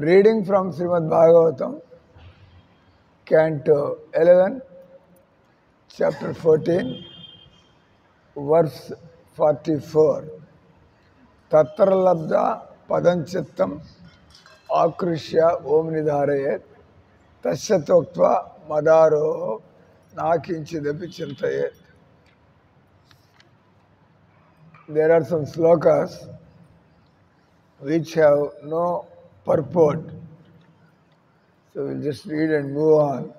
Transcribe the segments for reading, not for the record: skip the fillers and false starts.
Reading from Srimad Bhagavatam, Canto 11, Chapter 14, Verse 44. Tatra labdha padanchittam akrishya om nidharayet tasya tvaktva madaro nakinchidapi chintayet. There are some slokas which have no purport. So we'll just read and move on.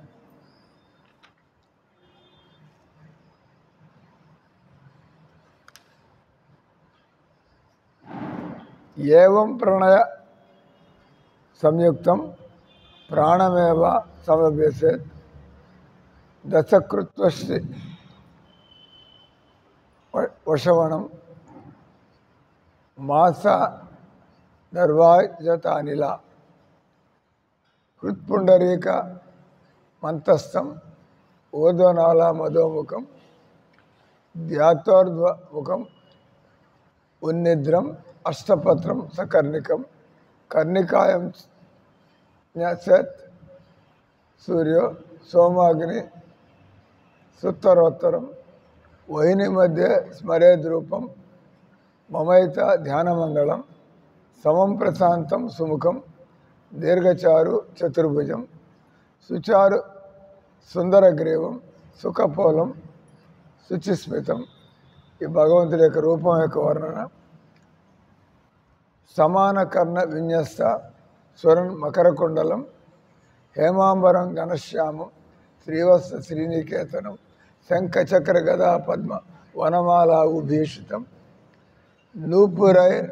Evam pranaya samyuktam pranameva samabhyaset dasakrutvasti vashavanam masa darvajatanila krutpundarika mantastam odvanala madhomukam dhyatordvamukam unnidram అష్టపత్రం సకర్ణికం కర్ణికాయం న్యసత్ సూర్యో సోమాగ్ని సుత్తరోత్తరం వహిని మధ్య స్మరేద్ రూపం మమైత ధ్యానమంగళం సమం ప్రశాంతం సుముఖం దీర్ఘచారు చతుర్భుజం సుచారు సుందరగ్రీవం సుఖపోలం శుచిస్మితం. ఈ భగవంతుడి యొక్క రూపం యొక్క వర్ణన. సమాన కర్ణ విన్యస్త స్వరన్ మకరకుండలం హేమాంబరం ఘనశ్యామం శ్రీవత్స శ్రీనికేతనం శంఖచక్ర గదా పద్మ వనమాలా విభీషితం నూపురైర్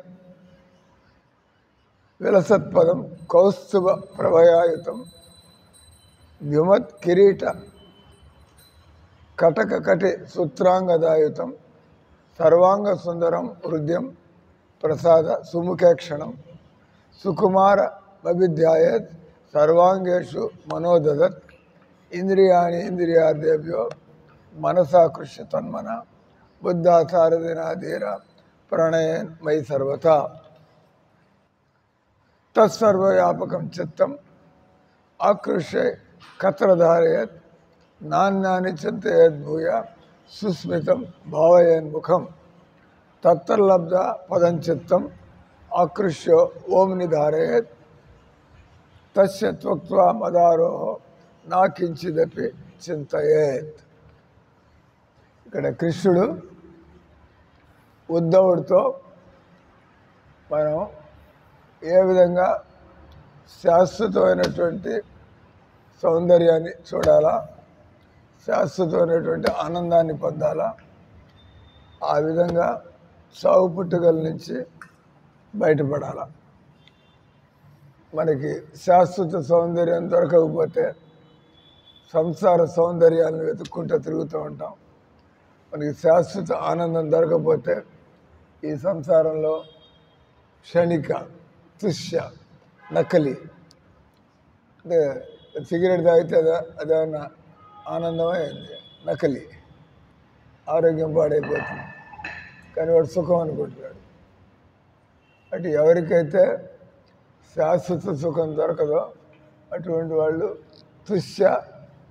విలసత్పదం కౌస్తుభ ప్రభయాయుతం వ్యుమత్ కిరీట కటక కటి సూత్రాంగదాయుతం సర్వాంగ సుందరం హృదయం ప్రసాద సుముఖేక్షణం సుకుమార అభిధ్యాయత్ సర్వాంగేషు మనోదదత్ ఇంద్రియాణి ఇంద్రియార్థేభ్యో మనసాకృష్య తన్మన బుద్ధాసారథినాధీర ప్రణయన్ మయి సర్వతా తత్సర్వవ్యాపకం చిత్తం ఆకృష్య కత్రధారయత్ నాణ్యాన్ని చింతయద్ భూయ సుస్మితం భావయన్ముఖం తత్రలబ్ధ పదంచిత్తం ఆకృష్యో ఓం నిధారయత్ తస్య త్వక్త్వా మదారో నాకించిదపి చింతయేత్. ఇక్కడ కృష్ణుడు ఉద్ధవుడితో మనం ఏ విధంగా శాశ్వతమైనటువంటి సౌందర్యాన్ని చూడాలా, శాశ్వతమైనటువంటి ఆనందాన్ని పొందాలా, ఆ విధంగా సాగు పుట్టుకల నుంచి బయటపడాల. మనకి శాశ్వత సౌందర్యం దొరకకపోతే సంసార సౌందర్యాలను వెతుక్కుంటూ తిరుగుతూ ఉంటాం. మనకి శాశ్వత ఆనందం దొరకకపోతే ఈ సంసారంలో క్షణిక తుష్య నకలి, అంటే సిగరెట్ తాగితే అదేమన్నా ఆనందమే నకలి, ఆరోగ్యం పాడైపోతుంది. కానీ వాడు సుఖం అనుకుంటున్నాడు. అటు ఎవరికైతే శాశ్వత సుఖం దొరకదో అటువంటి వాళ్ళు తుష్య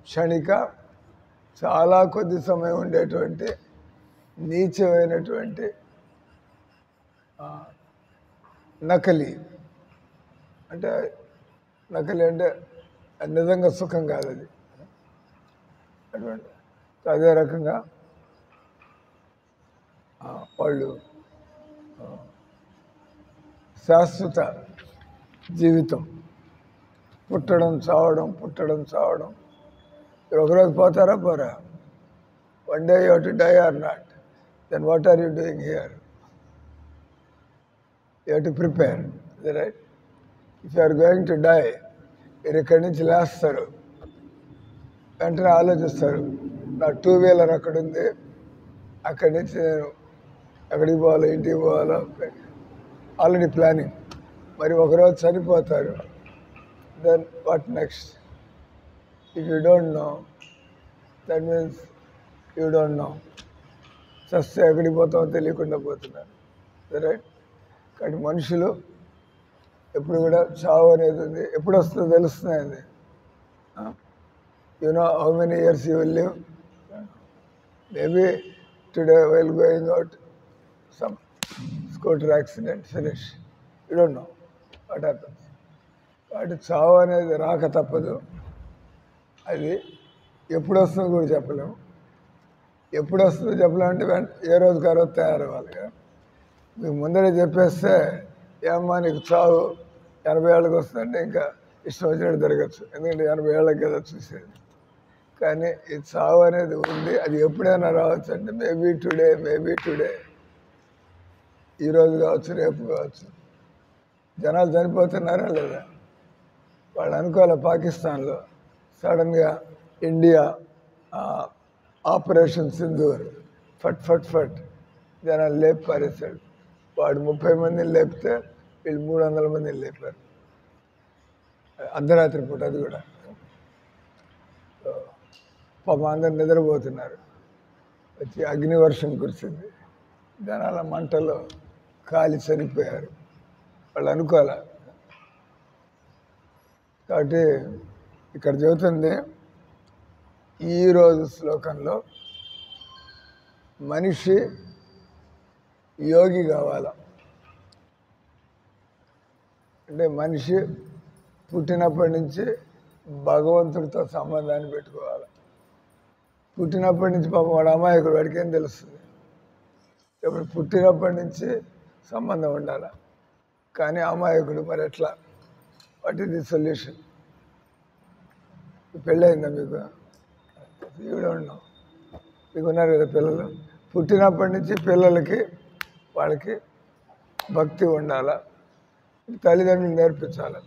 క్షణిక చాలా కొద్ది సమయం ఉండేటువంటి నీచమైనటువంటి నకలి, అంటే నకలి అంటే నిజంగా సుఖం కాదు అది. అటువంటి అదే రకంగా వాళ్ళు శాశ్వత జీవితం పుట్టడం చావడం పుట్టడం చావడం. ఒకరోజు పోతారా పోరా? One day you have to die or not, then what are you doing here? You have to prepare, right? If you are going to die, మీరు ఇక్కడి నుంచి లేస్తారు, వెంటనే ఆలోచిస్తారు, నా 2 వీలర్ అక్కడుంది, అక్కడి నుంచి నేను ఎక్కడికి పోవాలో ఇంటికి పోవాలో ఆల్రెడీ ప్లానింగ్. మరి ఒకరోజు చనిపోతారు, then what next? If you don't know, that means you don't know. చస్తే ఎక్కడికి పోతామో తెలియకుండా పోతున్నారు, రైట్? కానీ మనుషులు ఎప్పుడు కూడా చావు అనేది ఉంది. ఎప్పుడు వస్తుందో తెలుస్తుంది. You know how many years you will live. Maybe today while going out some scooter accident finish. You don't know what happens. వాటి చావు అనేది రాక తప్పదు. అది ఎప్పుడు వస్తుందో కూడా చెప్పలేము. ఎప్పుడు వస్తుందో చెప్పలేమంటే ఏ రోజుకి ఆ రోజు తయారవ్వాలి కదా. మీకు ముందరే చెప్పేస్తే ఏమ్మా నీకు చావు 80 ఏళ్ళకి వస్తుందంటే ఇంకా ఇష్టం వచ్చినట్టు జరగచ్చు. ఎందుకంటే 80 ఏళ్ళకి కదా చూసేది. కానీ ఈ చావు అనేది ఉంది. అది ఎప్పుడైనా రావచ్చు. అంటే మేబీ టుడే ఈరోజు కావచ్చు, రేపు కావచ్చు. జనాలు చనిపోతున్నారా లేదా? వాళ్ళు అనుకోవాలి పాకిస్తాన్లో సడన్గా ఇండియా ఆపరేషన్ సింధూర్ ఫట్ జనాలు లేపి పారేశాడు. వాడు 30 మందిని లేపితే వీళ్ళు 300 మందిని లేపారు. అర్ధరాత్రి పూట. అది కూడా పాపం అందరు నిద్రపోతున్నారు. వచ్చి అగ్నివర్షం కురిసింది. జనాల మంటలో కాలి చనిపోయారు. వాళ్ళు అనుకోవాలి. కాబట్టి ఇక్కడ చెబుతుంది ఈరోజు శ్లోకంలో మనిషి యోగి కావాల. అంటే మనిషి పుట్టినప్పటి నుంచి భగవంతుడితో సంబంధాన్ని పెట్టుకోవాలి. పుట్టినప్పటి నుంచి పాపం వాడు అమాయకుడు, వాడికి ఏం తెలుస్తుంది? ఇప్పుడు పుట్టినప్పటి నుంచి సంబంధం ఉండాలి. కానీ అమాయకుడు మరి ఎట్లా? What is the solution? పెళ్ళయిందా మీకు? ఉండవు. మీకు ఉన్నారు కదా పిల్లలు. పుట్టినప్పటి నుంచి పిల్లలకి వాళ్ళకి భక్తి ఉండాల. తల్లిదండ్రులు నేర్పించాలి.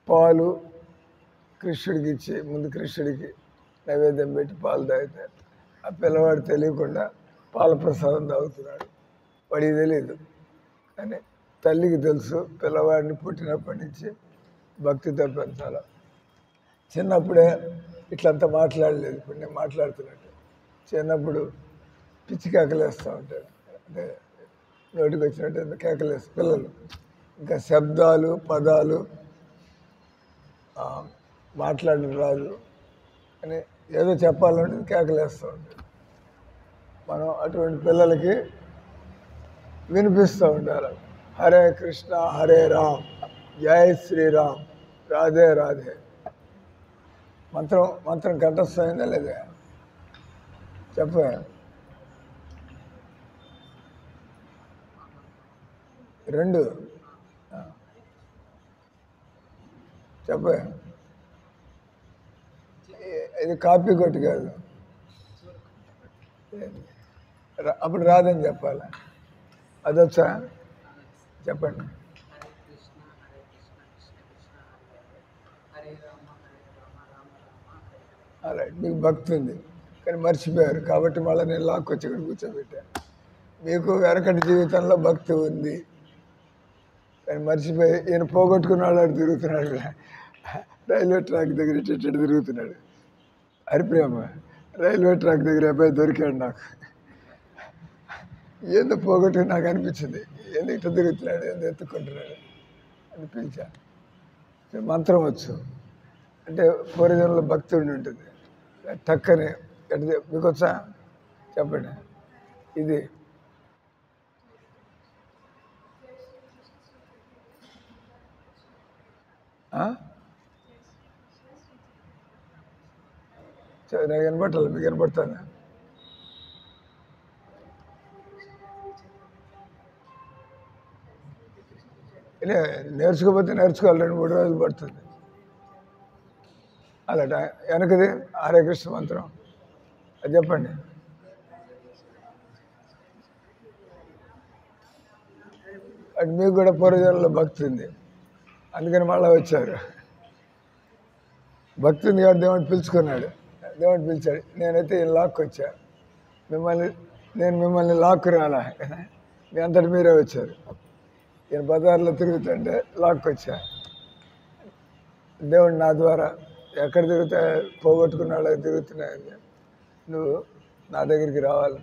పాలు కృష్ణుడికి ఇచ్చి ముందు కృష్ణుడికి నైవేద్యం పెట్టి పాలు తాగితే ఆ పిల్లవాడు తెలియకుండా పాల ప్రసాదం తాగుతున్నాడు. వాడికి తెలియదు. కానీ తల్లికి తెలుసు. పిల్లవాడిని పుట్టినప్పటి నుంచి భక్తితో పెంచాలి. చిన్నప్పుడే ఇట్లంతా మాట్లాడలేదు. ఇప్పుడు నేను మాట్లాడుతున్నట్టు చిన్నప్పుడు పిచ్చి కేకలేస్తూ ఉంటాడు. అంటే నోటికి వచ్చినట్టు కేకలేస్తూ పిల్లలు ఇంకా శబ్దాలు పదాలు మాట్లాడడం రాదు అని ఏదో చెప్పాలంటే కేకలేస్తూ ఉంటాడు. మనం అటువంటి పిల్లలకి వినిపిస్తూ ఉండాలి. హరే కృష్ణ హరే రామ్ జై శ్రీరామ్ రాధే రాధే. మంత్రం కంఠస్థమైందా లేదా? చెప్ప. రెండు చెప్ప. ఇది కాపీ కొట్టి కాదు. అప్పుడు రాదని చెప్పాలి. అదొచ్చా? చెప్పండి. అలా మీకు భక్తి ఉంది కానీ మర్చిపోయారు. కాబట్టి మళ్ళీ నేను లాక్కొచ్చి ఇక్కడ కూర్చోబెట్టాను. మీకు వెనకటి జీవితంలో భక్తి ఉంది కానీ మర్చిపోయి ఈయన పోగొట్టుకున్నాడు. అటు తిరుగుతున్నాడు. రైల్వే ట్రాక్ దగ్గర ఇటు తిరుగుతున్నాడు. హరిప్రేమ రైల్వే ట్రాక్ దగ్గర అబ్బాయి దొరికాడు. నాకు ఏందో పోగొట్టుకుని నాకు అనిపించింది. ఎందుకు ఇట్లా తిరుగుతున్నాడు, ఏందో ఎత్తుకుంటున్నాడు అని పిలిచా. మంత్రం వచ్చు అంటే పూర్వజన్మలో భక్తి ఉండి ఉంటుంది. టక్కని మీకు వచ్చా? చెప్పండి. ఇది నాకు వినపట్టాలి. మీకు వినపడుతుంది? నేర్చుకోకపోతే నేర్చుకోవాలి. 2-3 రోజులు పడుతుంది. అలాట వెనకది హరే కృష్ణ మంత్రం అది చెప్పండి. అది మీకు కూడా పూర్వజన్మలో భక్తి ఉంది అందుకని మళ్ళీ వచ్చారు. భక్తి ఉంది కాబట్టి దేవుడు పిలుచుకున్నాడు. దేవుడు పిలిచాడు. నేనైతే ఈయన లాక్కొచ్చా. నేను మిమ్మల్ని లాక్కు రాలా. మీ అంతటి మీరే వచ్చారు. ఈయన బజార్లో తిరుగుతుంటే లాక్కొచ్చా. దేవుడు నా ద్వారా ఎక్కడ తిరుగుతా పోగొట్టుకున్నాడో తిరుగుతున్నాయని నువ్వు నా దగ్గరికి రావాలి.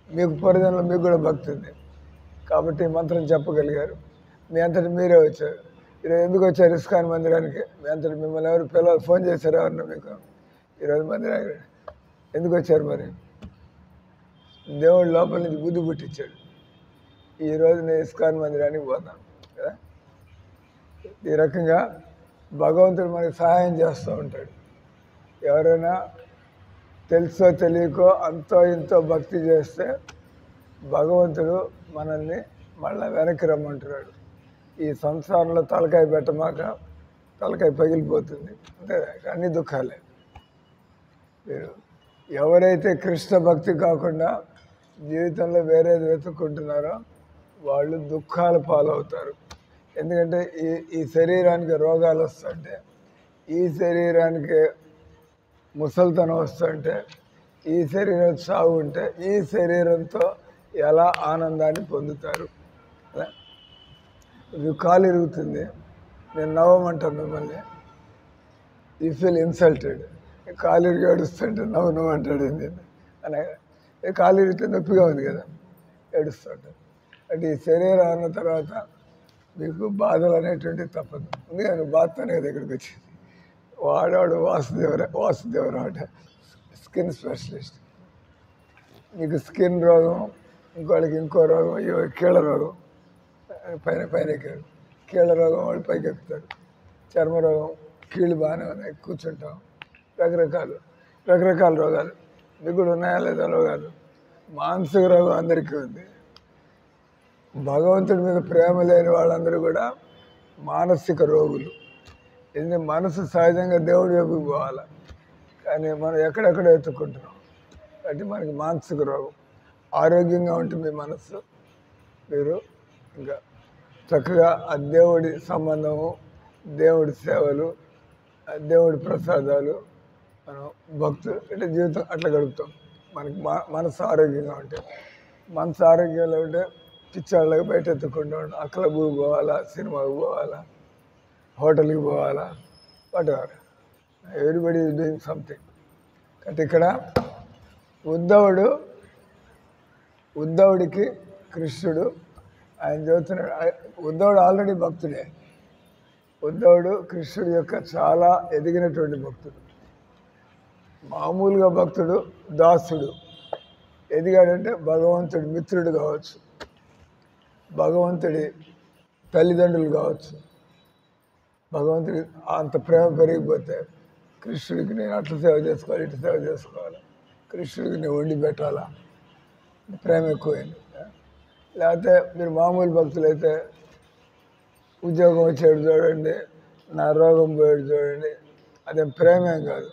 మీకు పూర్వజన్మలో మీకు కూడా భక్తి ఉంది కాబట్టి మంత్రం చెప్పగలిగారు. మీ అంతటి మీరే వచ్చారు. ఈరోజు ఎందుకు వచ్చారు ఇస్కాన్ మందిరానికి? మీ అంతటి మిమ్మల్ని ఎవరు పిల్లలు ఫోన్ చేశారు ఎవరన్నా మీకు? ఈరోజు మందిరానికి ఎందుకు వచ్చారు? మరి దేవుడు లోపల నుంచి బుద్ధి పుట్టించాడు. ఈరోజు నేను ఇస్కాన్ మందిరానికి పోతాను కదా. ఈ రకంగా భగవంతుడు మనకి సహాయం చేస్తూ ఉంటాడు. ఎవరైనా తెలుసో తెలియకో అంతో ఇంతో భక్తి చేస్తే భగవంతుడు మనల్ని మళ్ళీ వెనక్కి రమ్మంటున్నాడు. ఈ సంసారంలో తలకాయ పెట్టమాక, తలకాయ పగిలిపోతుంది. అంతే, అన్ని దుఃఖాలే. మీరు ఎవరైతే కృష్ణ భక్తి కాకుండా జీవితంలో వేరేది వెతుక్కుంటున్నారో వాళ్ళు దుఃఖాల పాలవుతారు. ఎందుకంటే ఈ శరీరానికి రోగాలు వస్తుంటే, ఈ శరీరానికి ముసలితనం వస్తుంటే, ఈ శరీరం సాగు ఉంటే ఈ శరీరంతో ఎలా ఆనందాన్ని పొందుతారు? ఇది కాలు ఇరుగుతుంది, నేను నవ్వమంటాను మిమ్మల్ని. You feel insulted. కాలు ఇరిగి ఏడుస్తుంటే నవ్వు అంటాడు ఏంది అని. కాలు ఇరిగితే నొప్పిగా ఉంది కదా, ఏడుస్తుంటాడు. అంటే ఈ శరీరం అన్న తర్వాత మీకు బాధలు అనేటువంటివి తప్పదు. అందుకే నేను బాధతోనే కదా ఇక్కడికి వచ్చింది. వాడాడు వాసుదేవరావు అంటే స్కిన్ స్పెషలిస్ట్. మీకు స్కిన్ రోగం, ఇంకోళ్ళకి ఇంకో రోగం, అయ్యో కీళ్ళ రోగం, పైన ఎక్కాడు. కీళ్ళ రోగం వాళ్ళు పైకి ఎక్కుతాడు. చర్మ రోగం, కీళ్ళు బాగానే ఉన్నాయి, కూర్చుంటాం. రకరకాల రోగాలు మీకు కూడా ఉన్నాయా లేదా? రోగాలు, మానసిక రోగం అందరికీ ఉంది. భగవంతుడి మీద ప్రేమ లేని వాళ్ళందరూ కూడా మానసిక రోగులు. ఎందుకంటే మనసు సహజంగా దేవుడి వైపుకి పోవాలి, కానీ మనం ఎక్కడెక్కడ ఎత్తుక్కుంటున్నాం. కాబట్టి మనకి మానసిక రోగం. ఆరోగ్యంగా ఉంటుంది మీ మనస్సు, మీరు ఇంకా చక్కగా ఆ దేవుడి సంబంధము, దేవుడి సేవలు, దేవుడి ప్రసాదాలు, మనం భక్తులు అంటే జీవితం అట్లా గడుపుతాం. మనకి మనసు ఆరోగ్యంగా ఉంటే. మనసు ఆరోగ్యంలో ఉంటే పిచ్చాళ్ళకి బయట ఎత్తుకుంటూ ఉంటాం. ఆ క్లబ్కి పోవాలా, సినిమాకి పోవాలా, హోటల్కి పోవాలా, whatever, everybody is doing something. కాబట్టి ఇక్కడ ఉద్ధవుడికి కృష్ణుడు ఆయన చదువుతున్నాడు. ఉద్ధవుడు ఆల్రెడీ భక్తుడే. ఉద్ధవుడు కృష్ణుడి యొక్క చాలా ఎదిగినటువంటి భక్తుడు. మామూలుగా భక్తుడు, దాసుడు. ఎదిగాడంటే భగవంతుడి మిత్రుడు కావచ్చు, భగవంతుడి తల్లిదండ్రులు కావచ్చు. భగవంతుడి అంత ప్రేమ పెరిగిపోతే కృష్ణుడికి నేను అట్లా సేవ చేసుకోవాలి, ఇటు సేవ చేసుకోవాలి, కృష్ణుడికి నేను వండి పెట్టాలా, ప్రేమ ఎక్కువైంది. లేకపోతే మీరు మామూలు భక్తులైతే ఉద్యోగం వచ్చాడు చూడండి, నా రోగం పోయాడు చూడండి, అదేం ప్రేమేం కాదు,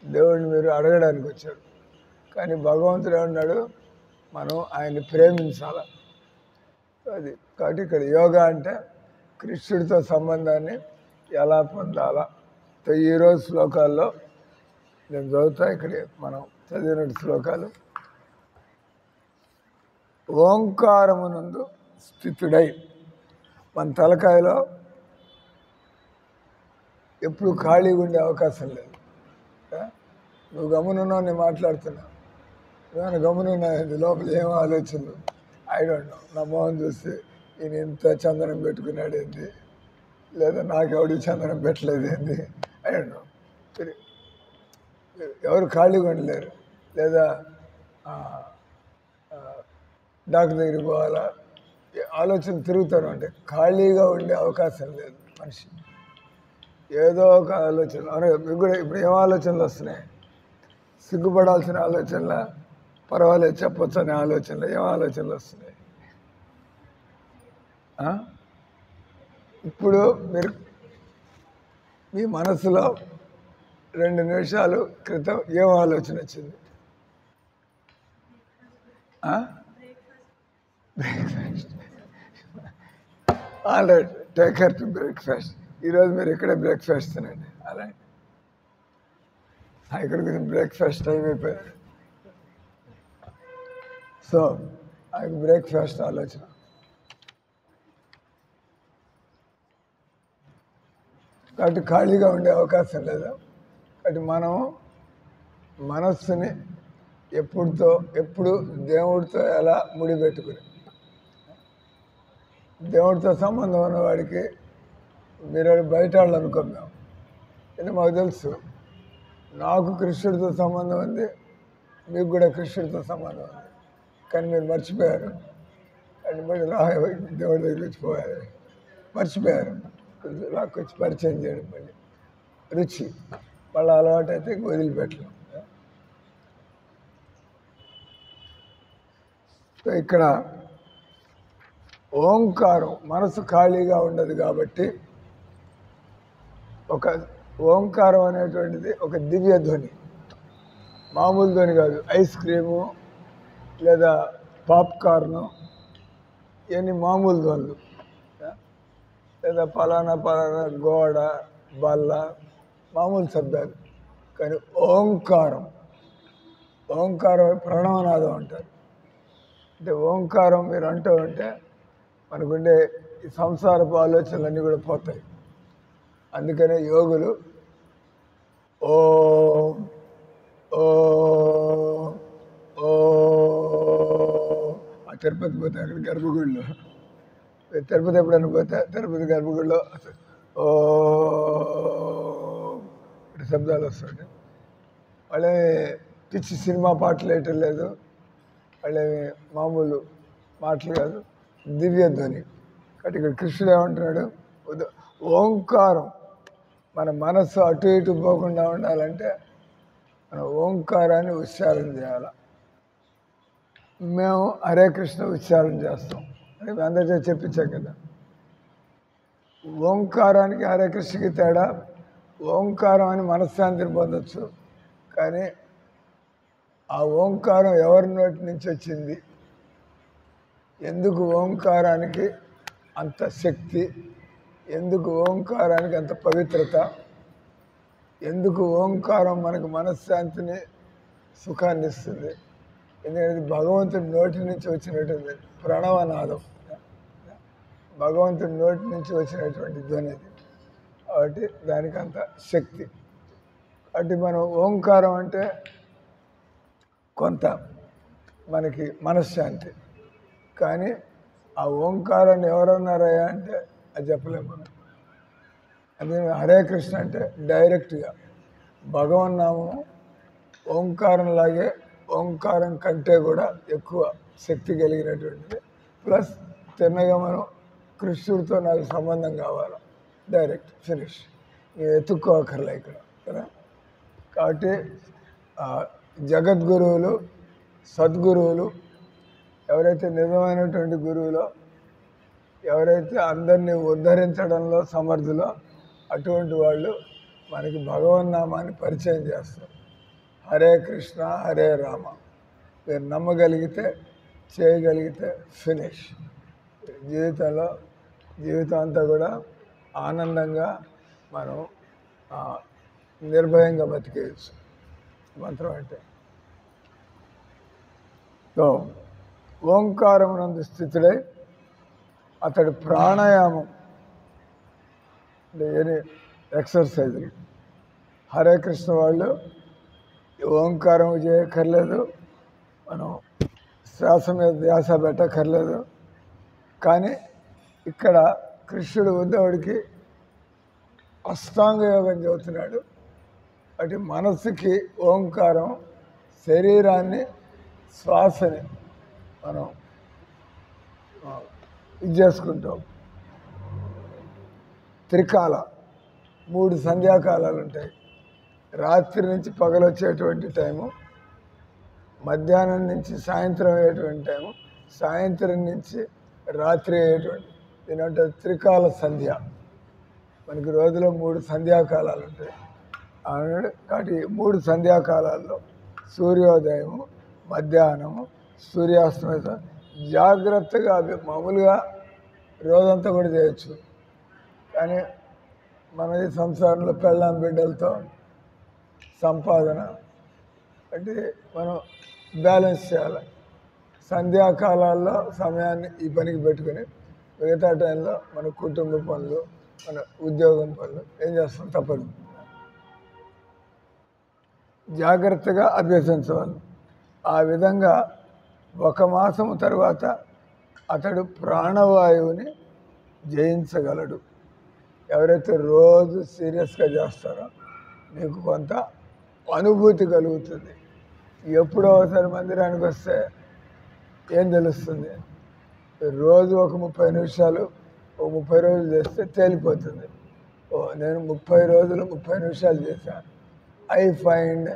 దేవుడిని మీరు అడగడానికి వచ్చాడు. కానీ భగవంతుడు ఏమన్నాడు, మనం ఆయన్ని ప్రేమించాల. అది కాబట్టి ఇక్కడ యోగా అంటే కృష్ణుడితో సంబంధాన్ని ఎలా పొందాలా. ఈరోజు శ్లోకాల్లో నేను చదువుతా. ఇక్కడ మనం చదివిన శ్లోకాలు. ఓంకారమునందు స్థితుడై, మన తలకాయలో ఎప్పుడు ఖాళీగా ఉండే అవకాశం లేదు. నువ్వు గమనున్నావు, నేను మాట్లాడుతున్నా, ఏమైనా గమనున్నాయండి, లోపల ఏమో ఆలోచనలు, ఐ డోంట్ నో. నా మొహం చూస్తే ఈయన ఇంత చందనం పెట్టుకున్నాడు ఏంది, లేదా నాకెవడు చందనం పెట్టలేదు ఏంది, ఐ డోంట్ నో. ఎవరు ఖాళీగా ఉండలేరు. లేదా డాక్టర్ దగ్గరికి పోవాలా, ఆలోచన తిరుగుతారు. అంటే ఖాళీగా ఉండే అవకాశం లేదు మనిషి. ఏదో ఒక ఆలోచన. మీకు కూడా ఇప్పుడు ఏం ఆలోచనలు వస్తున్నాయి? సిగ్గుపడాల్సిన ఆలోచనల, పర్వాలేదు చెప్పొచ్చు అనే ఆలోచనలు, ఏం ఆలోచనలు వస్తున్నాయి? ఇప్పుడు మీరు మీ మనసులో 2 నిమిషాల క్రితం ఏం ఆలోచన వచ్చింది? Breakfast. All right, take care to breakfast. ఈరోజు మీరు ఇక్కడే బ్రేక్ఫాస్ట్ తినండి. అలా ఇక్కడికి బ్రేక్ఫాస్ట్ టైం అయిపోయింది. సో ఆయనకు బ్రేక్ఫాస్ట్ ఆలోచన. కాబట్టి ఖాళీగా ఉండే అవకాశం లేదు. కాబట్టి మనం మనస్సుని ఎప్పుడు దేవుడితో ఎలా ముడిపెట్టుకుని దేవుడితో సంబంధం ఉన్నవాడికి మీరు బయట వాళ్ళు అనుకోం మేము. ఇది మాకు తెలుసు. నాకు కృష్ణుడితో సంబంధం ఉంది, మీకు కూడా కృష్ణుడితో సంబంధం ఉంది. కానీ మీరు మర్చిపోయారు. అని బట్టి దేవుడి దగ్గర వచ్చిపోయారు, మర్చిపోయారు. వచ్చి పరిచయం చేయడం మళ్ళీ రుచి వాళ్ళ అలవాటు అయితే వదిలిపెట్టలేం. ఇక్కడ ఓంకారం మనసు ఖాళీగా ఉండదు కాబట్టి ఒక ఓంకారం అనేటువంటిది ఒక దివ్య ధ్వని, మామూలు ధ్వని కాదు. ఐస్ క్రీము లేదా పాప్కార్ను ఇవన్నీ మామూలు ధ్వనులు, లేదా పలానా గోడ బల్ల మామూలు శబ్దాలు. కానీ ఓంకారం ప్రణవనాదం అంటారు. అంటే ఓంకారం మీరు అంటూ ఉంటే మనకుండే ఈ సంసారపు ఆలోచనలన్నీ కూడా పోతాయి. అందుకనే యోగులు ఓ ఓ ఓ తిరుపతి పోతే అక్కడ గర్భగుడిలో, తిరుపతి ఎప్పుడైనా పోతే తిరుపతి గర్భగుడిలో ఓ శబ్దాలు వస్తుంటాయి. వాళ్ళే పిచ్చి సినిమా పాటలు వేయటం లేదు, వాళ్ళేమి మామూలు మాటలు కాదు, దివ్య ధ్వని. కాబట్టి ఇక్కడ కృష్ణుడు ఏమంటున్నాడు, ఓంకారం మన మనస్సు అటు ఇటు పోకుండా ఉండాలంటే మన ఓంకారాన్ని ఉచ్చారణ చేయాలి. మేము హరే కృష్ణ ఉచ్చారణ చేస్తాం అని అందరితో చెప్పించాం కదా. ఓంకారానికి హరే కృష్ణకి తేడా, ఓంకారం అని మనశ్శాంతిని పొందొచ్చు, కానీ ఆ ఓంకారం ఎవరి నోటి నుంచి వచ్చింది, ఎందుకు ఓంకారానికి అంత శక్తి, ఎందుకు ఓంకారానికి అంత పవిత్రత, ఎందుకు ఓంకారం మనకు మనశ్శాంతిని సుఖాన్ని ఇస్తుంది, ఎందుకంటే భగవంతుడి నోటి నుంచి వచ్చినటువంటి ప్రణవనాదం, భగవంతుడి నోటి నుంచి వచ్చినటువంటి ధ్వని. కాబట్టి దానికి అంత శక్తి. కాబట్టి మనం ఓంకారం అంటే కొంత మనకి మనశ్శాంతి. కానీ ఆ ఓంకారాన్ని ఎవరన్నారయ్యా అంటే అది చెప్పలేము మనం. అదే హరే కృష్ణ అంటే డైరెక్ట్గా భగవన్నామం ఓంకారంలాగే, ఓంకారం కంటే కూడా ఎక్కువ శక్తి కలిగినటువంటిది. ప్లస్ తిన్నగా మనం కృష్ణుడితో నాకు సంబంధం కావాలి, డైరెక్ట్ ఫినిష్, నేను ఎత్తుక్కోకర్లే ఇక్కడ కదా. కాబట్టి జగద్గురువులు, సద్గురువులు, ఎవరైతే నిజమైనటువంటి గురువులో, ఎవరైతే అందరినీ ఉద్ధరించడంలో సమర్థులో, అటువంటి వాళ్ళు మనకి భగవన్నామాన్ని పరిచయం చేస్తారు. హరే కృష్ణ హరే రామ మీరు నమ్మగలిగితే, చేయగలిగితే ఫినిష్. జీవితం అంతా కూడా ఆనందంగా మనం నిర్భయంగా బతికేయచ్చు మంత్రం అంటే. సో ఓంకారం నందు స్థితుడై అతడు ప్రాణాయామం అంటే ఎక్సర్సైజులు. హరే కృష్ణ వాళ్ళు ఓంకారం చేయక్కర్లేదు, మనం శ్వాస మీద ధ్యాస పెట్టక్కర్లేదు. కానీ ఇక్కడ కృష్ణుడు ఉద్ధవుడికి అష్టాంగ యోగం చెబుతున్నాడు. అటు మనస్సుకి ఓంకారం, శరీరాన్ని, శ్వాసని మనం ఇది చేసుకుంటాం. త్రికాల 3 సంధ్యాకాలాలు ఉంటాయి. రాత్రి నుంచి పగలొచ్చేటువంటి టైము, మధ్యాహ్నం నుంచి సాయంత్రం అయ్యేటువంటి టైము, సాయంత్రం నుంచి రాత్రి అయ్యేటువంటి, దీనంటే త్రికాల సంధ్య. మనకి రోజులో 3 సంధ్యాకాలాలు ఉంటాయి అన్నాడు. కాబట్టి 3 సంధ్యాకాలాల్లో సూర్యోదయము, మధ్యాహ్నము, సూర్యాస్తమయం జాగ్రత్తగా మామూలుగా రోజంతా కూడా చేయొచ్చు. కానీ మన ఈ సంసారంలో పెళ్ళాం బిడ్డలతో సంపాదన అంటే మనం బ్యాలెన్స్ చేయాలి. సంధ్యాకాలాల్లో సమయాన్ని ఈ పనికి పెట్టుకుని మిగతా టైంలో మన కుటుంబ పనులు, మన ఉద్యోగం పనులు ఏం చేస్తాం తప్పదు. జాగ్రత్తగా అభ్యసించవాలి. ఆ విధంగా 1 మాసం తర్వాత అతడు ప్రాణవాయువుని జయించగలడు. ఎవరైతే రోజు సీరియస్గా చేస్తారో నీకు కొంత అనుభూతి కలుగుతుంది. ఎప్పుడో ఒకసారి మందిరానికి వస్తే ఏం తెలుస్తుంది? రోజు ఒక 30 నిమిషాలు, ఒక 30 రోజులు చేస్తే తేలిపోతుంది. నేను 30 రోజులు 30 నిమిషాలు చేశాను. I find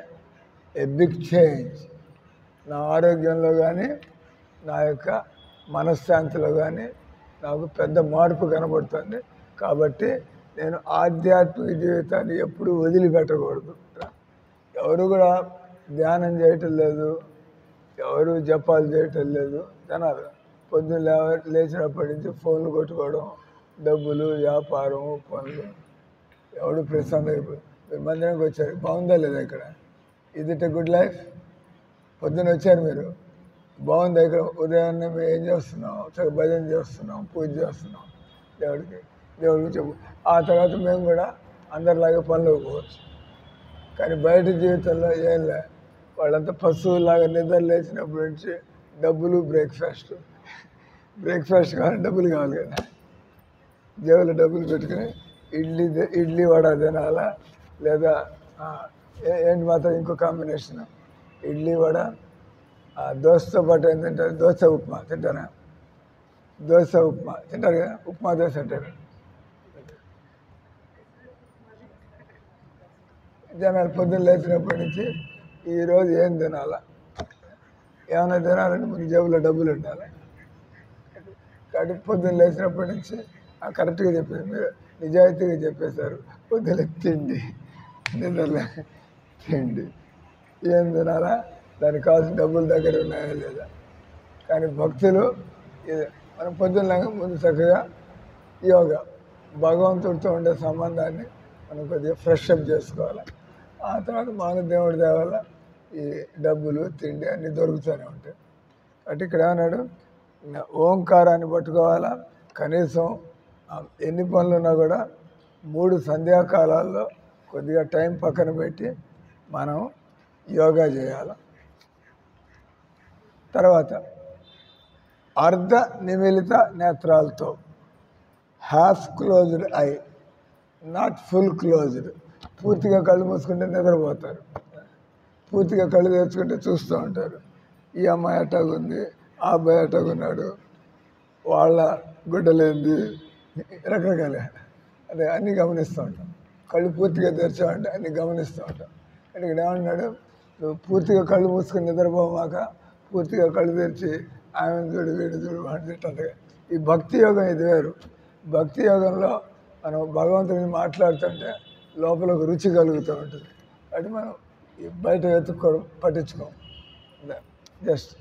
a big change. నా ఆరోగ్యంలో కానీ, నా యొక్క మనశ్శాంతిలో కానీ నాకు పెద్ద మార్పు కనబడుతుంది. కాబట్టి నేను ఆధ్యాత్మిక జీవితాన్ని ఎప్పుడూ వదిలిపెట్టకూడదు. ఎవరు కూడా ధ్యానం చేయటం లేదు, ఎవరు జపాలు చేయటం లేదు. జనాలు పొద్దున్న లేచినప్పటి నుంచి ఫోన్లు కొట్టుకోవడం, డబ్బులు, వ్యాపారం, పనులు. ఎవడు ప్రశాంతంగా మందిరానికి వచ్చారు, బాగుందా లేదా ఇక్కడ? ఇది ఇట్ గుడ్ లైఫ్? పొద్దున్న వచ్చారు మీరు, బాగుందా ఇక్కడ? ఉదయాన్నే మేము ఏం చేస్తున్నాం? భజన చేస్తున్నాం, పూజ చేస్తున్నాం దేవుడికి చెప్పు. ఆ తర్వాత మేము కూడా అందరిలాగే పనులు పోవచ్చు. కానీ బయట జీవితంలో ఏం లే, వాళ్ళంతా పశువులాగా నిద్ర లేచినప్పటి నుంచి డబ్బులు, బ్రేక్ఫాస్ట్ కావాలి, డబ్బులు కావాలి కదా. జేబులో డబ్బులు పెట్టుకుని ఇడ్లీ వడ తినాలా, లేదా ఏంటి మాత్రం ఇంకో కాంబినేషన్ ఇడ్లీ వడ, దోశతో పాటు ఏం తింటారు? దోశ ఉప్మా తింటారా? దోశ ఉప్మా తింటారు కదా, ఉప్మా దోశ అంటారు. జనాలు పొద్దున్న లేచినప్పటి నుంచి ఈరోజు ఏం తినాలా, ఏమైనా తినాలంటే ముందు జేబులో డబ్బులు ఉండాలి. కాబట్టి పొద్దున్న లేచినప్పటి నుంచి కరెక్ట్గా చెప్పారు, మీరు నిజాయితీగా చెప్పేశారు. పొద్దున్న తిండి, నిద్రలే తిండి, ఏం తినాలా, దానికి కావాల్సిన డబ్బులు దగ్గర ఉన్నాయా లేదా. కానీ భక్తులు మనం పొద్దున్న ముందు చక్కగా యోగా, భగవంతుడితో ఉండే సంబంధాన్ని మనం కొద్దిగా ఫ్రెష్ అప్ చేసుకోవాలి. ఆ తర్వాత మన దేవుడి దేవాల ఈ డబ్బులు, తిండి అన్నీ దొరుకుతూనే ఉంటాయి. కాబట్టి ఇక్కడ ఏమన్నాడు? ఓంకారాన్ని పట్టుకోవాలా. కనీసం ఎన్ని పనులున్నా కూడా 3 సంధ్యాకాలాల్లో కొద్దిగా టైం పక్కన పెట్టి మనం యోగా చేయాలి. తర్వాత అర్ధ నిమిలిత నేత్రాలతో, half closed eye, not full closed. పూర్తిగా కళ్ళు మూసుకుంటే నిద్రపోతారు, పూర్తిగా కళ్ళు తెచ్చుకుంటే చూస్తూ ఉంటారు. ఈ అమ్మాయి అట్టాగుంది, ఆ అబ్బాయి అట్టాగున్నాడు, వాళ్ళ గుడ్డలేంది, రకరకాల అదే అన్నీ గమనిస్తూ ఉంటాం. కళ్ళు పూర్తిగా తెరిచామంటే అన్నీ గమనిస్తూ ఉంటాం. అంటే ఇక్కడ ఏమన్నాడు? నువ్వు పూర్తిగా కళ్ళు మూసుకొని నిద్రపోమాక పూర్తిగా కళ్ళు తెరిచి ఆమె చూడు, వీడు చూడు, వాడు తిట్టండి. ఈ భక్తి యోగం ఇది వేరు. భక్తి యోగంలో మనం భగవంతుడిని మాట్లాడుతుంటే లోపల ఒక రుచి కలుగుతూ ఉంటుంది. అంటే మనం బయట వెతుక్కోవడం పట్టించుకోం. జస్ట్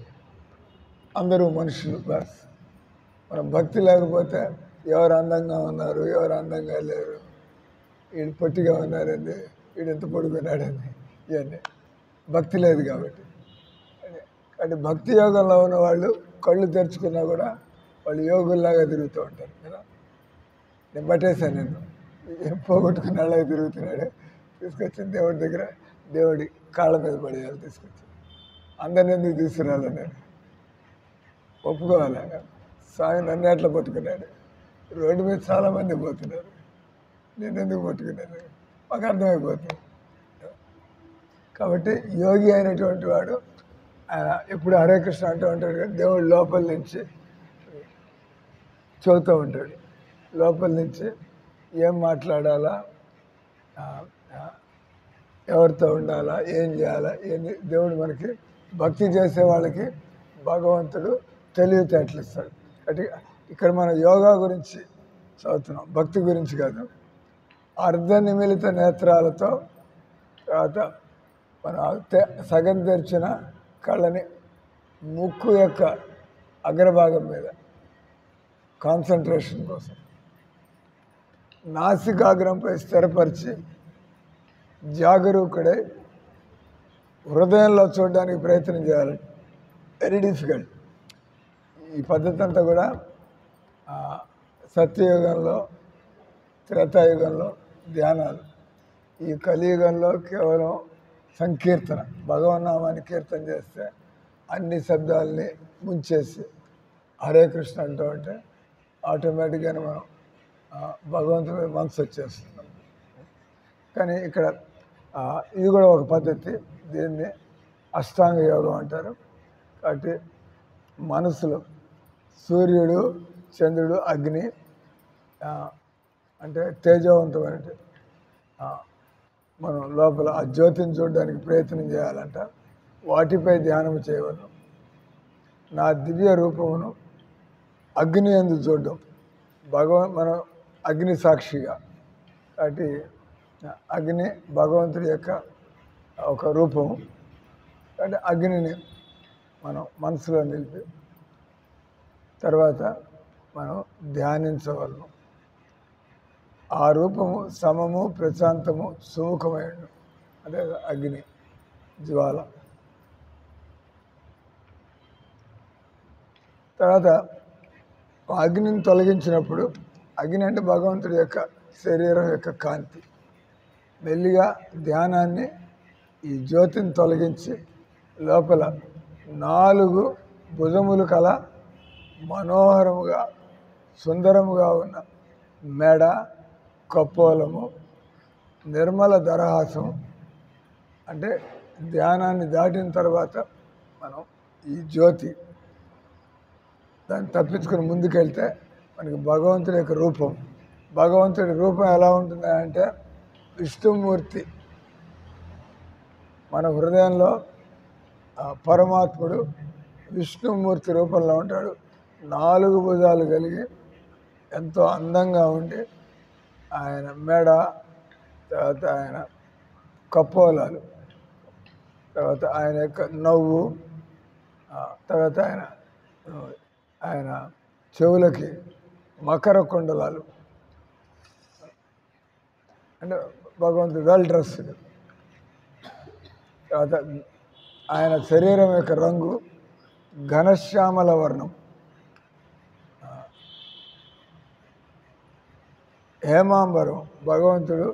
అందరూ మనుషులు బస్. మనం భక్తి లేకపోతే ఎవరు అందంగా ఉన్నారు, ఎవరు అందంగా లేరు, వీడు పొట్టిగా ఉన్నారండి, వీడు ఎంత పొడుగున్నాడండి, ఇవన్నీ భక్తి లేదు కాబట్టి. అంటే భక్తి యోగంలో ఉన్న వాళ్ళు కళ్ళు తెరుచుకున్నా కూడా వాళ్ళు యోగుల్లాగా తిరుగుతూ ఉంటారు కదా. నేను పట్టేశాను, నేను పోగొట్టుకున్న అలాగే తిరుగుతున్నాడు. తీసుకొచ్చి దేవుడి దగ్గర, దేవుడి కాళ్ళ మీద పడేయాలి. తీసుకొచ్చి అందరిని ఎందుకు తీసుకురాలి, నేను ఒప్పుకోవాలి. స్వామి నన్ను ఎట్లా పట్టుకున్నాడు, రోడ్డు మీద చాలామంది పోతున్నారు, నేను ఎందుకు పట్టుకున్నాను, మాకు అర్థమైపోతుంది. కాబట్టి యోగి అయినటువంటి వాడు ఆయన ఎప్పుడు హరే కృష్ణ అంటూ ఉంటాడు కదా. దేవుడు లోపల నుంచి చూస్తూ ఉంటాడు, లోపల నుంచి ఏం మాట్లాడాలా, ఎవరితో ఉండాలా, ఏం చేయాలా, ఏంది దేవుడు మనకి భక్తి చేసే వాళ్ళకి భగవంతుడు తెలివితేటలు ఇస్తాడు. అంటే ఇక్కడ మనం యోగా గురించి చదువుతున్నాం, భక్తి గురించి కాదు. అర్ధ నిమిలిత నేత్రాలతో, తర్వాత మనం సగం తెరిచిన కళ్ళని ముక్కు యొక్క అగ్రభాగం మీద కాన్సన్ట్రేషన్ కోసం నాసికాగ్రంపై స్థిరపరిచి జాగరూకుడై హృదయంలో చూడడానికి ప్రయత్నం చేయాలి. Very difficult. ఈ పద్ధతి అంతా కూడా సత్యయుగంలో, త్రేతాయుగంలో ధ్యానాలు. ఈ కలియుగంలో కేవలం సంకీర్తన, భగవన్నామాన్ని కీర్తన చేస్తే అన్ని శబ్దాలని ముంచేసి హరే కృష్ణ అంటూ ఉంటే ఆటోమేటిక్గానే మనం భగవంతుడి మనసు వచ్చేస్తుంది. కానీ ఇక్కడ ఇది కూడా ఒక పద్ధతి, దీన్ని అష్టాంగ యోగం అంటారు. కాబట్టి మనసులో సూర్యుడు, చంద్రుడు, అగ్ని అంటే తేజవంతమైన మనం లోపల ఆ జ్యోతిని చూడడానికి ప్రయత్నం చేయాలంట. వాటిపై ధ్యానం చేయవలను. నా దివ్య రూపమును అగ్ని యందు చూడడం, మనం అగ్ని సాక్షిగా. కాబట్టి అగ్ని భగవంతుడి యొక్క ఒక రూపము. కాబట్టి అగ్నిని మనం మనసులో నిలిపి తర్వాత మనం ధ్యానించవలను. ఆ రూపము సమము, ప్రశాంతము, సుముఖమైన అదే అగ్ని జ్వాల. తర్వాత అగ్నిని తొలగించినప్పుడు, అగ్ని అంటే భగవంతుడి యొక్క శరీరం యొక్క కాంతి, మెల్లిగా ధ్యానాన్ని ఈ జ్యోతిని తొలగించి లోపల 4 భుజములు కల మనోహరముగా సుందరముగా ఉన్న మెడ, కపోలము, నిర్మల దరహాసం. అంటే ధ్యానాన్ని దాటిన తర్వాత మనం ఈ జ్యోతి దాన్ని తప్పించుకొని ముందుకెళ్తే మనకి భగవంతుడి యొక్క రూపం. భగవంతుడి రూపం ఎలా ఉంటుంది అంటే విష్ణుమూర్తి మన హృదయంలో పరమాత్ముడు విష్ణుమూర్తి రూపంలో ఉంటాడు. 4 భుజాలు కలిగి ఎంతో అందంగా ఉండి ఆయన మెడ, తర్వాత ఆయన కపోలాలు, తర్వాత ఆయన యొక్క నవ్వు, తర్వాత ఆయన చెవులకి మకర కుండలాలు. అంటే భగవంతుడు వెల్ డ్రెస్డ్. తర్వాత ఆయన శరీరం యొక్క రంగు ఘనశ్యామల వర్ణం. హేమాంబరం, భగవంతుడు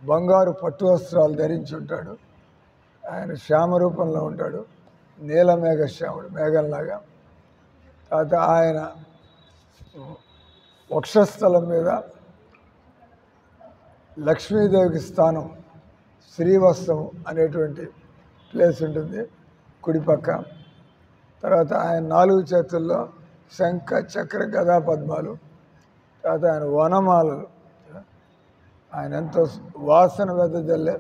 బంగారు పట్టు వస్త్రాలు ధరించి ఉంటాడు. ఆయన శ్యామ రూపంలో ఉంటాడు, నీలమేఘ శ్యాముడు, మేఘంలాగా. తర్వాత ఆయన వక్షస్థలం మీద లక్ష్మీదేవికి స్థానం శ్రీవత్సము అనేటువంటి ప్లేస్ ఉంటుంది కుడిపక్క. తర్వాత ఆయన 4 చేతుల్లో శంఖ, చక్ర, గదా, పద్మాలు. తర్వాత ఆయన వనమాలలు, ఆయన ఎంతో వాసన వెదజల్లే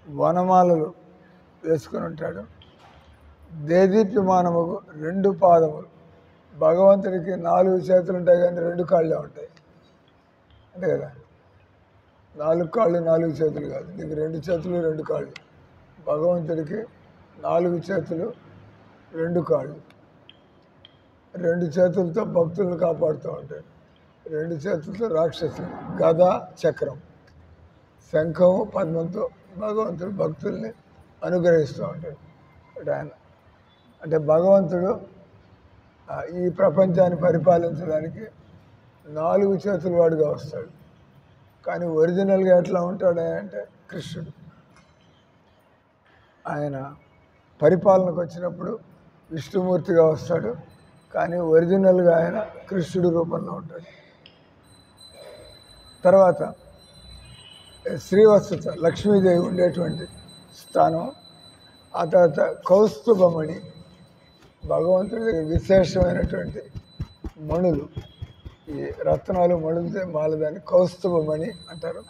వనమాలలు వేసుకొని ఉంటాడు. దేదీప్యమానముకు 2 పాదములు. భగవంతుడికి 4 చేతులు ఉంటాయి కానీ 2 కాళ్ళే ఉంటాయి, అంతే కదా. 4 కాళ్ళు 4 చేతులు కాదు, నీకు 2 చేతులు 2 కాళ్ళు. భగవంతుడికి 4 చేతులు 2 కాళ్ళు. 2 చేతులతో భక్తులను కాపాడుతూ ఉంటాడు, 2 చేతులతో రాక్షసులు. గద, చక్రం, శంఖము, పద్మంతో భగవంతుడు భక్తుల్ని అనుగ్రహిస్తూ ఉంటాడు. ఆయన అంటే భగవంతుడు ఈ ప్రపంచాన్ని పరిపాలించడానికి 4 చేతుల వాడుగా వస్తాడు. కానీ ఒరిజినల్గా ఎట్లా ఉంటాడు అంటే కృష్ణుడు. ఆయన పరిపాలనకు వచ్చినప్పుడు విష్ణుమూర్తిగా వస్తాడు, కానీ ఒరిజినల్గా ఆయన కృష్ణుడి రూపంలో ఉంటాడు. తర్వాత శ్రీవత్స లక్ష్మీదేవి ఉండేటువంటి స్థానం. ఆ తర్వాత కౌస్తుభమణి, భగవంతుడి దగ్గర విశేషమైనటువంటి మణులు, ఈ రత్నాలు మణులతో మాలదాన్ని కౌస్తుభమణి అంటారు.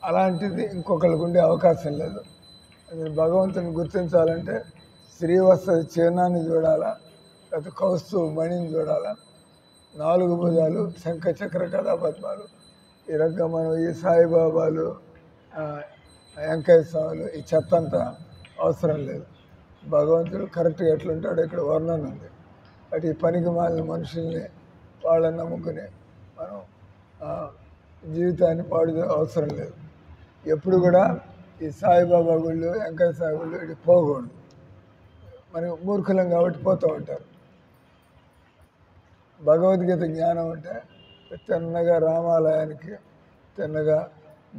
అలాంటిది ఇంకొకరికి ఉండే అవకాశం లేదు. భగవంతుని గుర్తించాలంటే శ్రీవత్స చిహ్నాన్ని చూడాలా, లేకపోతే కౌస్తుభమణిని చూడాలా. 4 భుజాలు, శంఖ, చక్ర, గదా, పద్మాలు. ఈ రకంగా మనం ఈ సాయిబాబాలు, వెంకయ్య స్వాములు, ఈ చెత్త అంతా అవసరం లేదు. భగవంతుడు కరెక్ట్గా ఎట్లుంటాడో ఇక్కడ వర్ణన ఉంది. అటు ఈ పనికి మాలిన మనుషుల్ని వాళ్ళని నమ్ముకుని మనం జీవితాన్ని పాడు అవసరం లేదు. ఎప్పుడు కూడా ఈ సాయిబాబా గుళ్ళు, వెంకయ్య స్వామి గుళ్ళు ఇటు పోకూడదు. మనం మూర్ఖులం కాబట్టి పోతూ ఉంటారు. భగవద్గీత జ్ఞానం అంటే తిన్నగా రామాలయానికి, తిన్నగా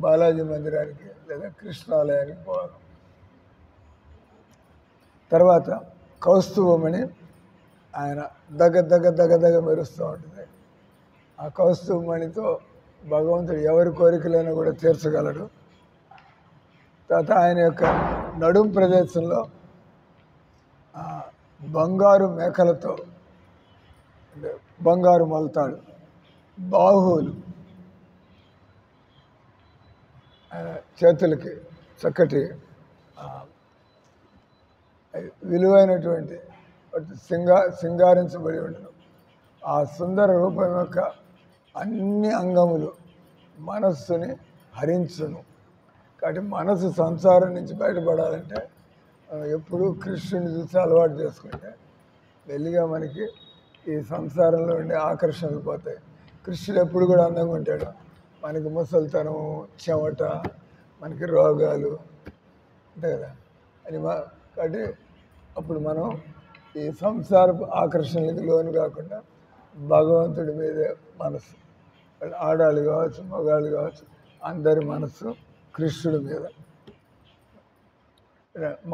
బాలాజీ మందిరానికి లేదా కృష్ణాలయానికి పోవాలి. తర్వాత కౌస్తుభమణి ఆయన దగ్గ మెరుస్తూ ఉంటుంది. ఆ కౌస్తుభమణితో భగవంతుడు ఎవరి కోరికలైనా కూడా తీర్చగలడు. తర్వాత ఆయన యొక్క నడుం ప్రదేశంలో బంగారు మేకలతో బంగారు మొలతాడు, బాహువులు, చేతులకి చక్కటి విలువైనటువంటి సింగారించబడి ఉండను. ఆ సుందర రూపం యొక్క అన్ని అంగములు మనస్సుని హరించును. కాబట్టి మనసు సంసారం నుంచి బయటపడాలంటే ఎప్పుడు కృష్ణుని చూసి అలవాటు చేసుకుంటే మెల్లిగా మనకి ఈ సంసారంలో ఉండే ఆకర్షణలు పోతాయి. కృష్ణుడు ఎప్పుడు కూడా అందంగా ఉంటాడు. మనకి ముసలితనం, చెమట, మనకి రోగాలు ఉంటాయి కదా అని కాబట్టి అప్పుడు మనం ఈ సంసారపు ఆకర్షణలకు లోను కాకుండా భగవంతుడి మీదే మనసు, ఆడాళ్ళు కావచ్చు, మగాళ్ళు కావచ్చు, అందరి మనసు కృష్ణుడి మీద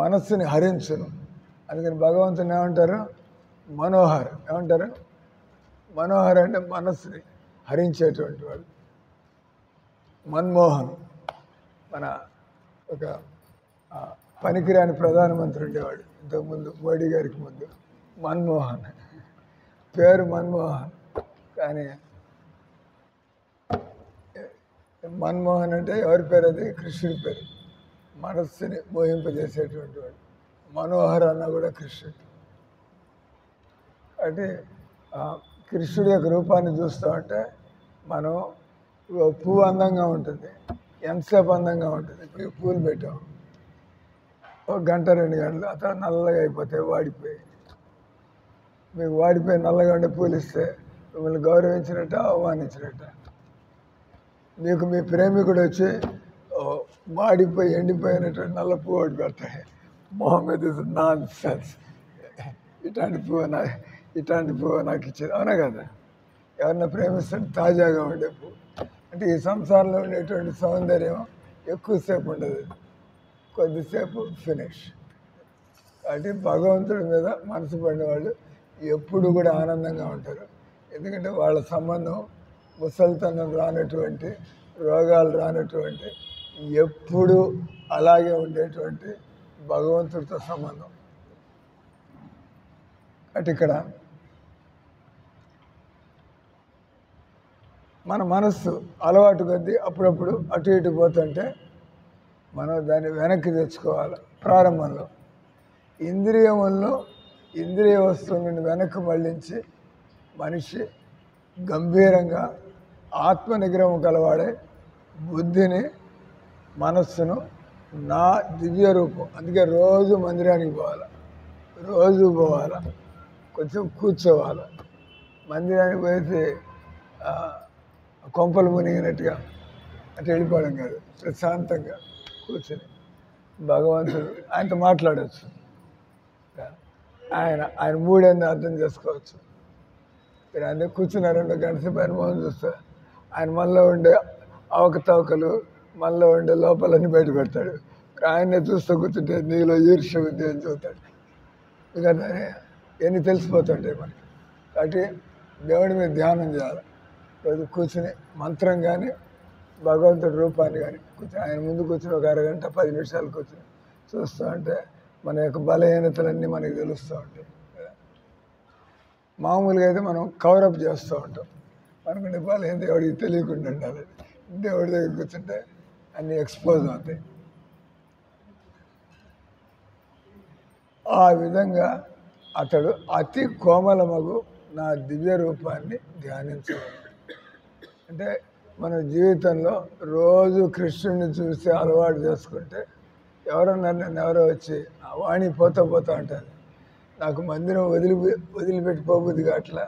మనస్సుని హరించును. అందుకని భగవంతుని ఏమంటారు? మనోహర్. ఏమంటారు? మనోహర్ అంటే మనస్సుని హరించేటువంటి వాడు. మన్మోహన్ మన ఒక పనికిరాని ప్రధానమంత్రి ఉండేవాడు ఇంతకుముందు, మోడీ గారికి ముందు. మన్మోహన్ పేరు మన్మోహన్, కానీ మన్మోహన్ అంటే ఎవరి పేరు? అది కృష్ణుడి పేరు. మనస్సుని మోహింపజేసేటువంటి వాడు. మనోహర్ అన్న కూడా కృష్ణుడు. అంటే కృష్ణుడి యొక్క రూపాన్ని చూస్తూ ఉంటే మనం పువ్వు అందంగా ఉంటుంది, ఎంతసేపు అందంగా ఉంటుంది. ఇప్పుడు పూలు పెట్టాం, ఒక గంట 2 గంటలు ఆ తర్వాత నల్లగా అయిపోతాయి, వాడిపోయి. మీకు వాడిపోయి నల్లగా ఉండే పూలు ఇస్తే మిమ్మల్ని గౌరవించినట్ట, అవమానించినట్ట? మీకు మీ ప్రేమికుడు వచ్చి వాడిపోయి ఎండిపోయినటువంటి నల్ల పువ్వు ఒకటి పెడతాయి, మొహమ్మద్ ఇస్ నాన్ సెన్స్, ఇట్లాంటి పువ్వు నాకు ఇచ్చేది. అవునా కదా? ఎవరన్నా ప్రేమిస్తే తాజాగా ఉండే పువ్వు. అంటే ఈ సంసారంలో ఉండేటువంటి సౌందర్యం ఎక్కువసేపు ఉండదు, కొద్దిసేపు ఫినిష్. కాబట్టి భగవంతుడి మీద మనసు పడిన వాళ్ళు ఎప్పుడు కూడా ఆనందంగా ఉంటారు. ఎందుకంటే వాళ్ళ సంబంధం ముసలితనం రానటువంటి, రోగాలు రానటువంటి, ఎప్పుడు అలాగే ఉండేటువంటి భగవంతుడితో సంబంధం. అటు ఇక్కడ మన మనస్సు అలవాటు కొద్దీ అప్పుడప్పుడు అటు ఇటు పోతుంటే మనం దాన్ని వెనక్కి తెచ్చుకోవాలి. ప్రారంభంలో ఇంద్రియ వస్తువులను వెనక్కి మళ్ళించి మనిషి గంభీరంగా ఆత్మ నిగ్రహం కలవాడే బుద్ధిని, మనస్సును నా దివ్య రూపం. అందుకే రోజు మందిరానికి పోవాలి, కొంచెం కూర్చోవాలి. మందిరానికి పోతే కొంపలు మునిగినట్టుగా అటు వెళ్ళిపోవడం కాదు, ప్రశాంతంగా కూర్చొని భగవంతుడు ఆయనతో మాట్లాడవచ్చు. ఆయన మూడేందో అర్థం చేసుకోవచ్చు. మీరు అందరూ కూర్చున్న 2 గంటల సేపు ఆయన మోహన్ చూస్తే ఆయన మనలో ఉండే అవకతవకలు, మనలో ఉండే లోపాలన్నీ బయట పెడతాడు. ఆయన్నే చూస్తూ కూర్చుంటే నీలో ఈర్ష్య ఉంది అని చూస్తాడు. ఎందుకంటే ఎన్ని తెలిసిపోతుంటాయి మనకి. కాబట్టి దేవుడి మీద ధ్యానం చేయాలి. రోజు కూర్చుని మంత్రం కానీ, భగవంతుడి రూపాన్ని కానీ కూర్చొని ఆయన ముందు కూర్చుని ఒక అరగంట 10 నిమిషాలు కూర్చుని చూస్తూ ఉంటే మన యొక్క బలహీనతలన్నీ మనకి తెలుస్తూ ఉంటాయి. మామూలుగా అయితే మనం కవరప్ చేస్తూ ఉంటాం, మనకుండే బలహీనత ఎవరికి తెలియకుండా ఉండాలి. దేవుడి దగ్గర కూర్చుంటే అన్నీ ఎక్స్పోజ్ అవుతాయి. ఆ విధంగా అతడు అతి కోమలమగు నా దివ్య రూపాన్ని ధ్యానించగలడు. అంటే మన జీవితంలో రోజు కృష్ణుడిని చూసి అలవాటు చేసుకుంటే ఎవరన్నా నన్ను ఎవరో వచ్చి ఆ వాణి పోతా అంటారు. నాకు మందిరం వదిలిపెట్టిపోబుద్ది అట్లా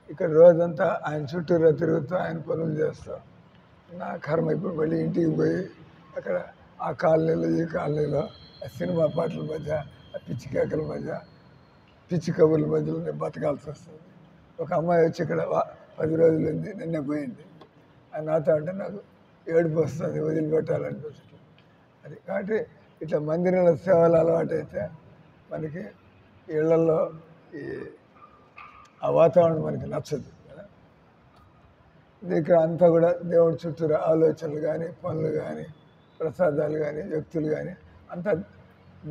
ఇక్కడ రోజంతా ఆయన చుట్టూరా తిరుగుతూ ఆయన పనులు చేస్తాం. నా కర్మ ఇప్పుడు మళ్ళీ ఇంటికి పోయి అక్కడ ఆ కాలనీలో ఈ కాలనీలో ఆ సినిమా పాటల మధ్య, ఆ పిచ్చి కేకల మధ్య, పిచ్చి కబుర్ల మధ్యలో నేను బతకాల్సి వస్తుంది. ఒక అమ్మాయి వచ్చి ఇక్కడ 10 రోజులు ఉంది, నిన్నే పోయింది అని నాతో అంటే నాకు ఏడుపు వస్తుంది, వదిలిపెట్టాలనిపిస్తుంది. అది కాబట్టి ఇట్లా మందిరంలో సేవలు అలవాటైతే మనకి ఇళ్లలో ఆ వాతావరణం మనకి నచ్చదు కదా. ఇక్కడ అంతా కూడా దేవుడి చుట్టూరు ఆలోచనలు కానీ, పనులు కానీ, ప్రసాదాలు కానీ, వ్యక్తులు కానీ అంతా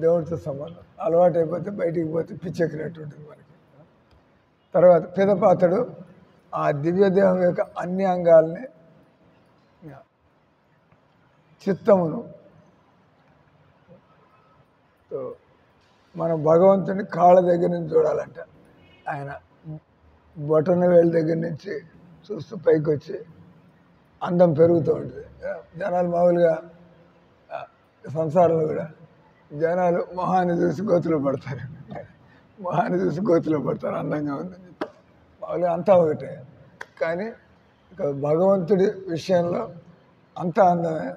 దేవుడితో సంబంధం. అలవాటు అయిపోతే బయటికి పోతే పిచ్చెక్కినట్టు ఉంటుంది మనకి. తర్వాత పిదపాతడు ఆ దివ్యదేహం యొక్క అన్ని అంగాల్ని, చిత్తమును, మనం భగవంతుని కాళ్ళ దగ్గర నుంచి చూడాలంట. ఆయన బొటన వేళ్ళ దగ్గర నుంచి చూస్తూ పైకి వచ్చి అందం పెరుగుతూ ఉంటుంది. జనాలు మామూలుగా సంసారంలో కూడా జనాలు మొహాన్ని చూసి గోతులో పడతారు, మొహాన్ని చూసి గోతులో పడతారు అందంగా ఉందని చెప్పి. మామూలుగా అంతా ఒకటే, కానీ ఇక భగవంతుడి విషయంలో అంతా అందమే.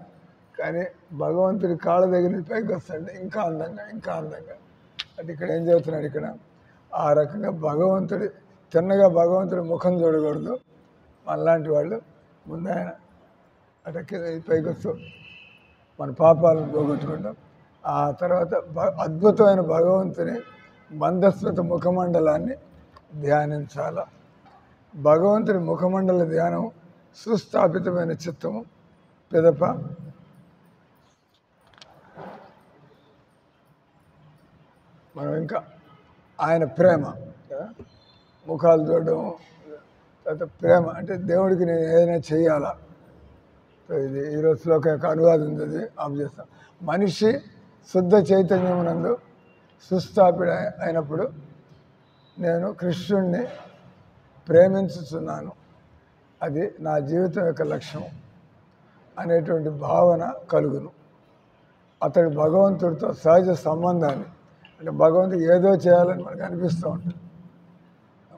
కానీ భగవంతుడి కాళ్ళ దగ్గర నుంచి పైకి వస్తాడంటే ఇంకా అందంగా, ఇంకా అందంగా. అంటే ఇక్కడ ఏం చెబుతున్నాడు, ఇక్కడ ఆ రకంగా భగవంతుడి తిన్నగా భగవంతుడి ముఖం చూడకూడదు మనలాంటి వాళ్ళు. ముందు ఆయన అటకి పైకి వస్తూ మన పాపాలను పోగొట్టుకుంటాం. ఆ తర్వాత అద్భుతమైన భగవంతుని మందస్మృత ముఖమండలాన్ని ధ్యానించాల. భగవంతుని ముఖమండల ధ్యానం సుస్థాపితమైన చిత్తము పిదప మనం ఇంకా ఆయన ప్రేమ, ముఖాలు చూడడం, తర్వాత ప్రేమ అంటే దేవుడికి నేను ఏదైనా చేయాలా. ఇది ఈరోజు శ్లోక యొక్క అనువాదం ఉంది, అది ఆఫ్ చేస్తాం. మనిషి శుద్ధ చైతన్యమునందు సుస్థాపిత అయినప్పుడు నేను కృష్ణుణ్ణి ప్రేమించుతున్నాను, అది నా జీవితం యొక్క లక్ష్యం అనేటువంటి భావన కలుగును. అతడు భగవంతుడితో సహజ సంబంధాన్ని, అంటే భగవంతుడికి ఏదో చేయాలని మనకు అనిపిస్తూ ఉంటుంది.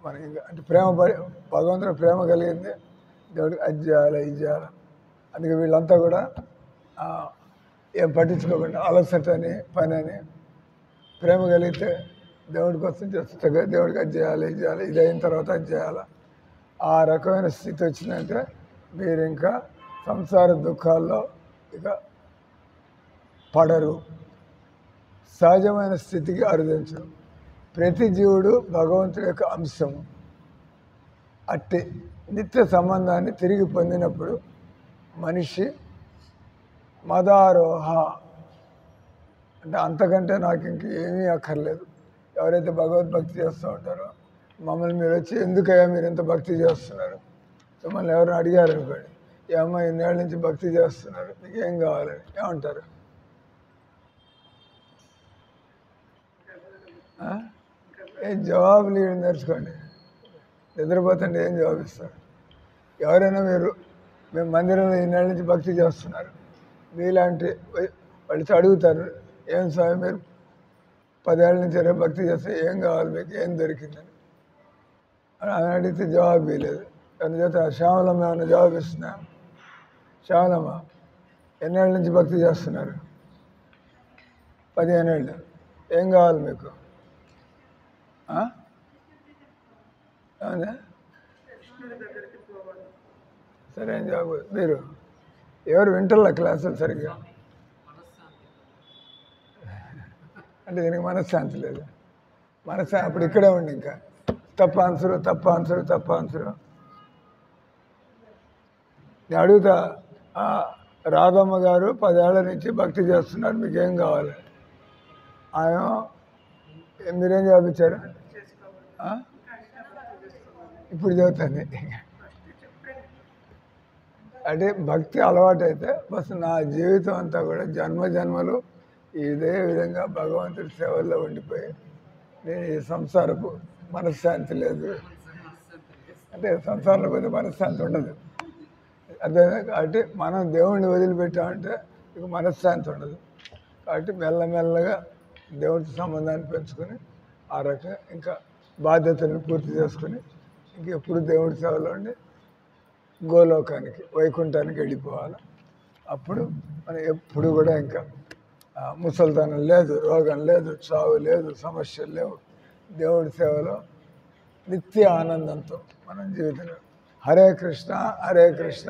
మనకి అంటే ప్రేమ, భగవంతుడు ప్రేమ కలిగింది, దేవుడికి అది చేయాలి, ఇది చేయాలి. అందుకే వీళ్ళంతా కూడా ఏం పట్టించుకోకుండా అలసట అని, పని అని, ప్రేమ కలిగితే దేవుడి కోసం చేస్తుంటే దేవుడికి అది చేయాలి, ఇది చేయాలి, ఇది అయిన తర్వాత అది చేయాలి. ఆ రకమైన స్థితి వచ్చిందంటే మీరు ఇంకా సంసార దుఃఖాల్లో ఇక పడరు, సహజమైన స్థితికి అరుదించరు. ప్రతి జీవుడు భగవంతుడి యొక్క అంశము. అట్టి నిత్య సంబంధాన్ని తిరిగి పొందినప్పుడు మనిషి మదారోహ అంటే అంతకంటే నాకు ఇంక ఏమీ అక్కర్లేదు. ఎవరైతే భగవద్భక్తి చేస్తూ ఉంటారో మమ్మల్ని మీరు వచ్చి ఎందుకయ్యా మీరు ఎంత భక్తి చేస్తున్నారు, మిమ్మల్ని ఎవరైనా అడిగారు అనుకోండి, ఈ అమ్మాయి ఇన్నేళ్ళ నుంచి భక్తి చేస్తున్నారు, మీకు ఏం కావాలని ఏమంటారు? ఏం జవాబులు ఇవ్వడం నేర్చుకోండి. నిద్రపోతుంటే ఏం జవాబిస్తారు? ఎవరైనా మేము మందిరంలో ఇన్నేళ్ళ నుంచి భక్తి చేస్తున్నారు, మీలాంటి వాళ్ళు అడుగుతారు, ఏం స్వామి మీరు 10 ఏళ్ళ నుంచి భక్తి చేస్తే ఏం కావాలి, మీకు ఏం దొరికిందని అని అడిగితే జవాబు ఇవ్వలేదు. దాని చేత శ్యామలమ్మ ఏమైనా జవాబు ఇస్తున్నా? శ్యామలమ్మ ఎన్నేళ్ళ నుంచి భక్తి చేస్తున్నారు? 15 ఏళ్ళు. ఏం కావాలి మీకు? సరే ఏం జవాబు? మీరు ఎవరు వింటర్ల క్లాసులు సరిగ్గా? అంటే దీనికి మనశ్శాంతి లేదు. మనశ్శాంతి అప్పుడు ఇక్కడే ఉండి ఇంకా తప్ప ఆన్సరు, తప్ప ఆన్సరు, తప్ప ఆన్సరు. నేను అడుగుతా, రాధమ్మ గారు 10 ఏళ్ల నుంచి భక్తి చేస్తున్నారు, మీకేం కావాలి? ఆయన మీరేం జవాబిచ్చారు? ఇప్పుడు చెబుతాను. అంటే భక్తి అలవాటు అయితే బస్ నా జీవితం అంతా కూడా జన్మ జన్మలు ఇదే విధంగా భగవంతుడి సేవల్లో ఉండిపోయి నేను ఈ సంసారపు మనశ్శాంతి లేదు, అంటే సంసారంలో పోతే మనశ్శాంతి ఉండదు. అదే కాబట్టి మనం దేవుణ్ణి వదిలిపెట్టామంటే ఇక మనశ్శాంతి ఉండదు. కాబట్టి మెల్లమెల్లగా దేవుడితో సంబంధాన్ని పెంచుకొని ఆ రకంగా ఇంకా బాధ్యతలను పూర్తి చేసుకుని ఇంకెప్పుడు దేవుడి సేవలో ఉండి గోలోకానికి, వైకుంఠానికి వెళ్ళిపోవాలి. అప్పుడు మనం ఎప్పుడు కూడా ఇంకా ముసలితనం లేదు, రోగం లేదు, చావు లేదు, సమస్యలు లేవు. దేవుడి సేవలో నిత్య ఆనందంతో మనం జీవితంలో హరే కృష్ణ హరే కృష్ణ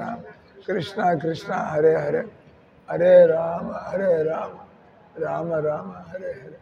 కృష్ణ కృష్ణ హరే హరే, హరే రామ రామ రామ రామ హరే హరే.